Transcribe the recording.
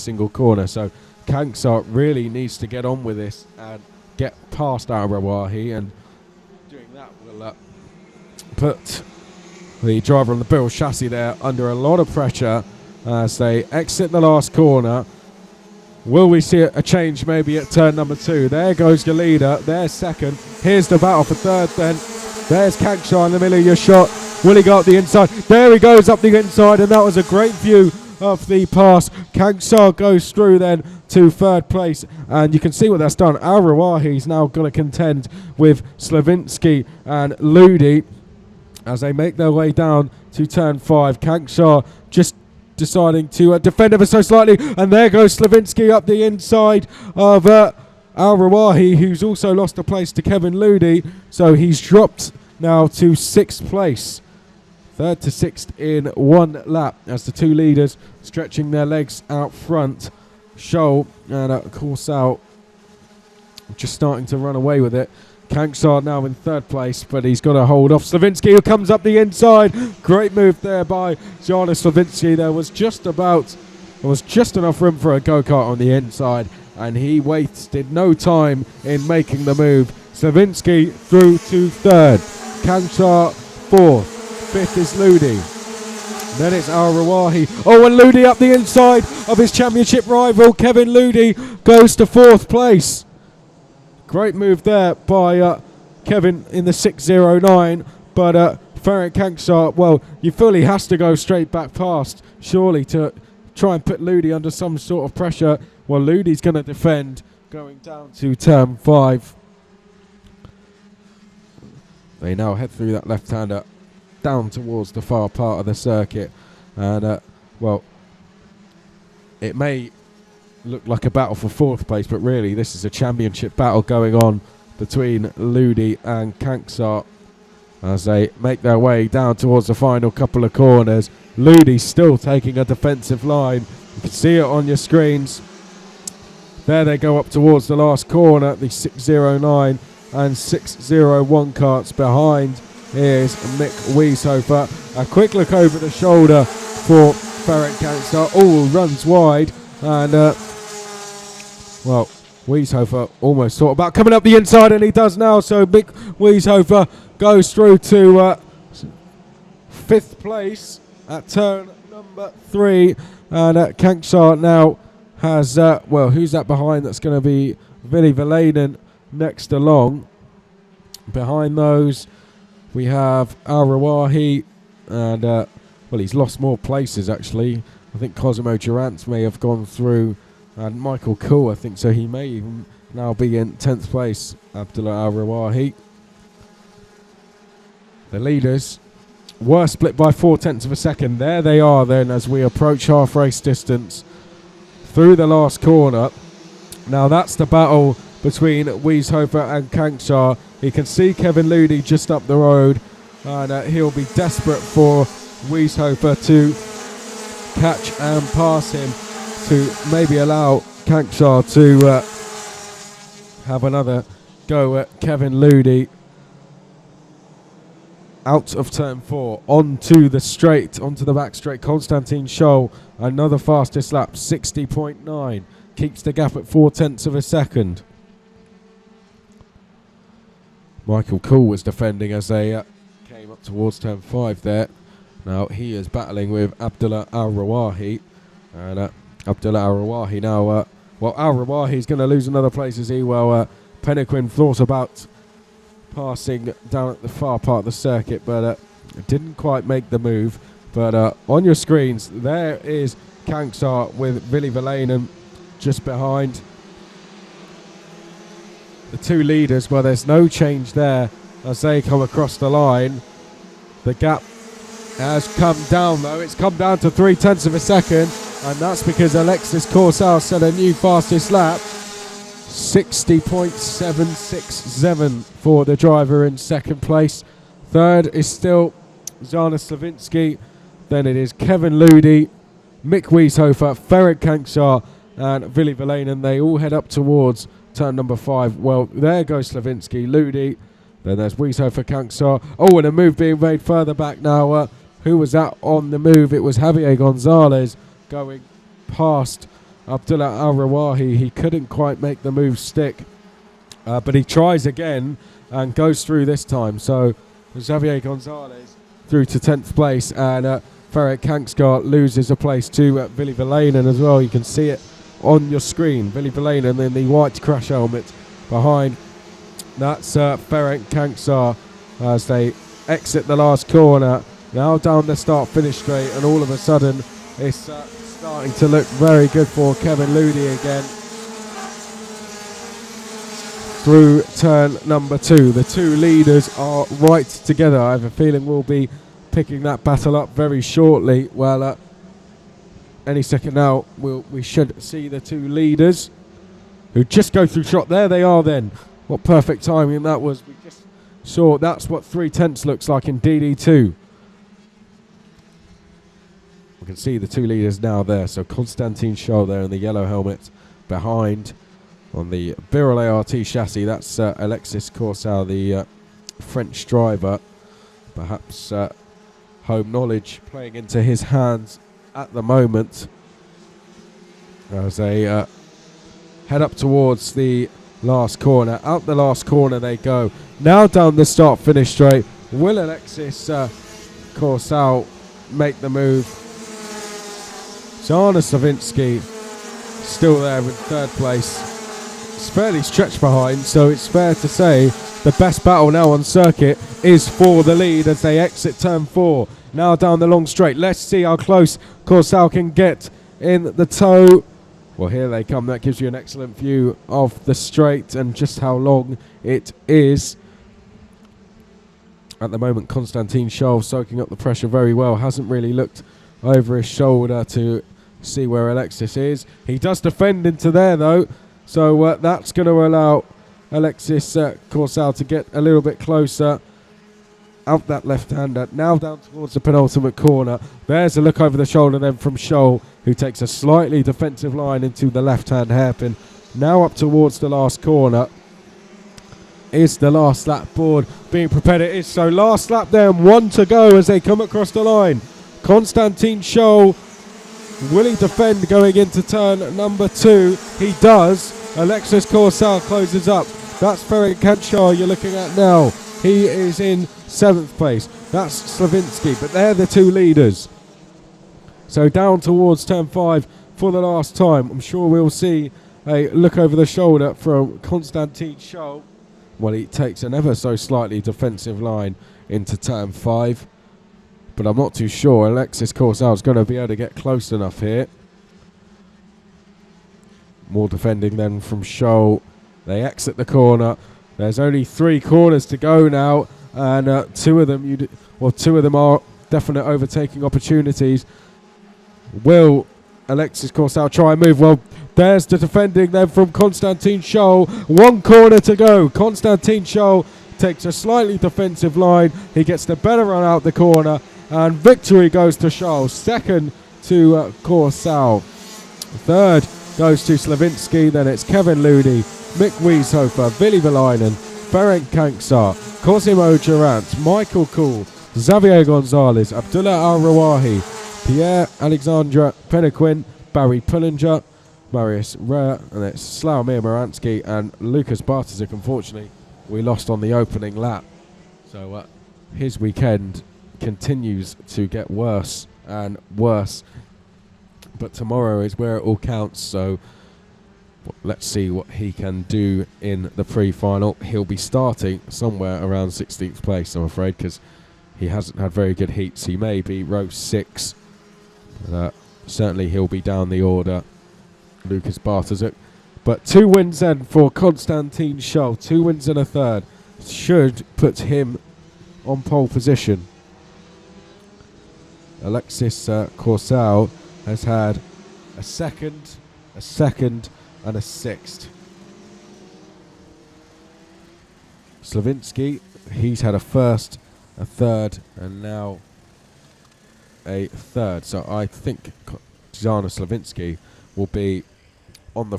single corner. So Kangsar really needs to get on with this and get past Al-Rawahi, and doing that will put the driver on the Bill chassis there under a lot of pressure as they exit the last corner. Will we see a change maybe at turn number 2? There goes your leader. There's second. Here's the battle for third then. There's Kangsar in the middle of your shot. Will he go up the inside? There he goes up the inside, and that was a great view of the pass. Kangsar goes through then to third place, and you can see what that's done. Al-Rawahi's now going to contend with Slavinsky and Ludi as they make their way down to turn 5. Kangsar just deciding to defend ever so slightly, and there goes Slavinsky up the inside of Al-Rawahi, who's also lost a place to Kevin Ludi, so he's dropped now to 6th place. 3rd to 6th in one lap as the two leaders stretching their legs out front. Scholl and Coursau just starting to run away with it. Kangsar now in 3rd place, but he's got to hold off Slavinsky, who comes up the inside. Great move there by Janis Slavinsky. There was just enough room for a go-kart on the inside, and he wasted no time in making the move. Slavinsky through to 3rd. Kangsar 4th. 5th is Ludi. Then it's Al-Rawahi. Oh, and Ludi up the inside of his championship rival. Kevin Ludi goes to 4th place. Great move there by Kevin in the 609. But Ferenc Kangsar, well, you feel he has to go straight back past, surely, to try and put Ludi under some sort of pressure. Well, Ludi's going to defend going down to turn 5. They now head through that left-hander down towards the far part of the circuit, and well, it may look like a battle for 4th place, but really this is a championship battle going on between Ludi and Kangsar as they make their way down towards the final couple of corners. Ludi still taking a defensive line. You can see it on your screens. There they go up towards the last corner, the 609 and 601 carts. Behind is Mick Wieshofer. A quick look over the shoulder for Ferenc Kangsar. Oh, runs wide, and well, Wieshofer almost thought about coming up the inside, and he does now. So Mick Wieshofer goes through to 5th place at turn number 3, and Kangsar now has well, who's that behind? That's going to be Vili Velainen next along. Behind those we have Al-Rawahi, and well, he's lost more places actually. I think Cosimo Durant may have gone through, and Michael Kuhl, I think, so he may even now be in 10th place, Abdullah Al-Rawahi. The leaders were split by 0.4 of a second. There they are then as we approach half race distance through the last corner. Now that's the battle between Wieshofer and Kangsar. You can see Kevin Ludi just up the road, and he'll be desperate for Wieshofer to catch and pass him to maybe allow Kangsar to have another go at Kevin Ludi. Out of turn 4, onto the back straight. Konstantin Scholl, another fastest lap, 60.9, keeps the gap at 0.4 of a second. Michael Kuhl was defending as they came up towards turn 5 there. Now he is battling with Abdullah Al-Rawahi, and Abdullah Al-Rawahi now, well, Al-Rawahi is going to lose another place as he, well, Pennequin thought about passing down at the far part of the circuit, but didn't quite make the move. But on your screens, there is Kangsar with Vili Velainen just behind the two leaders. Well, there's no change there as they come across the line. The gap has come down, though. It's come down to 0.3 of a second, and that's because Alexis Coursau set a new fastest lap. 60.767 for the driver in second place. Third is still Janis Slavinsky. Then it is Kevin Ludi, Mick Wieshofer, Ferenc Kangsar, and Vili Velainen. They all head up towards turn number 5. Well, there goes Slavinsky, Ludi. Then there's Wieshofer, Kangsar. Oh, and a move being made further back now. Who was that on the move? It was Javier Gonzalez going past Abdullah Al-Rawahi, he couldn't quite make the move stick, but he tries again and goes through this time. So Xavier Gonzalez through to 10th place, and Ferenc Kanksgaard loses a place to Vili Vilanen as well. You can see it on your screen. Vili Vilanen in the white crash helmet behind. That's Ferenc Kanksgaard as they exit the last corner. Now down the start-finish straight, and all of a sudden it's starting to look very good for Kevin Ludi again. Through turn number 2. The two leaders are right together. I have a feeling we'll be picking that battle up very shortly. Well, any second now we should see the two leaders who just go through shot. There they are then. What perfect timing that was. We just saw that's what 3/10 looks like in DD2. We can see the two leaders now there. So Konstantin Scholl there in the yellow helmet behind on the Birol ART chassis. That's Alexis Corsal, the French driver. Perhaps home knowledge playing into his hands at the moment as they head up towards the last corner. Out the last corner they go. Now down the start-finish straight. Will Alexis Corsal make the move? Zana Slavinsky still there in 3rd place. It's fairly stretched behind, so it's fair to say the best battle now on circuit is for the lead as they exit turn 4. Now down the long straight. Let's see how close Corsal can get in the toe. Well, here they come. That gives you an excellent view of the straight and just how long it is. At the moment, Konstantin Scholl soaking up the pressure very well. Hasn't really looked over his shoulder to see where Alexis is. He does defend into there, though. So that's going to allow Alexis Corsal to get a little bit closer. Out that left-hander. Now down towards the penultimate corner. There's a look over the shoulder then from Scholl, who takes a slightly defensive line into the left-hand hairpin. Now up towards the last corner. Is the last lap board being prepared? It is. So last lap there and 1 to go as they come across the line. Konstantin Scholl, will he defend going into turn number 2? He does. Alexis Corsal closes up. That's Ferenc Kanksgaard you're looking at now. He is in 7th place. That's Slavinsky, but they're the two leaders. So down towards turn 5 for the last time. I'm sure we'll see a look over the shoulder from Konstantin Scholl. Well, he takes an ever so slightly defensive line into turn 5. But I'm not too sure Alexis Corsal is going to be able to get close enough here. More defending then from Scholl. They exit the corner. There's only 3 corners to go now, and two of them are definite overtaking opportunities. Will Alexis Corsal try and move? Well, there's the defending then from Konstantin Scholl. 1 corner to go. Konstantin Scholl takes a slightly defensive line. He gets the better run out the corner, and victory goes to Scholl. 2nd to Corsal. 3rd goes to Slavinsky. Then it's Kevin Ludi, Mick Wieshofer, Vili Vilanen, Ferenc Kanksgaard, Cosimo Durant, Michael Kuhl, Xavier Gonzalez, Abdullah Al-Rawahi, Pierre-Alexandre Penequin, Barry Pullinger, Marius Rea, and it's Slawomir Moransky and Lucas Bartosik. Unfortunately, we lost on the opening lap. So his weekend continues to get worse and worse. But tomorrow is where it all counts, so let's see what he can do in the pre-final. He'll be starting somewhere around 16th place, I'm afraid, because he hasn't had very good heats. He may be row 6. Certainly he'll be down the order, Lucas Bartosik. But 2 wins then for Konstantin Scholl. 2 wins and a 3rd. Should put him on pole position. Alexis Corsal has had a 2nd, a 2nd, and a 6th. Slavinsky, he's had a 1st, a 3rd, and now a 3rd. So I think Zana Slavinsky will be on the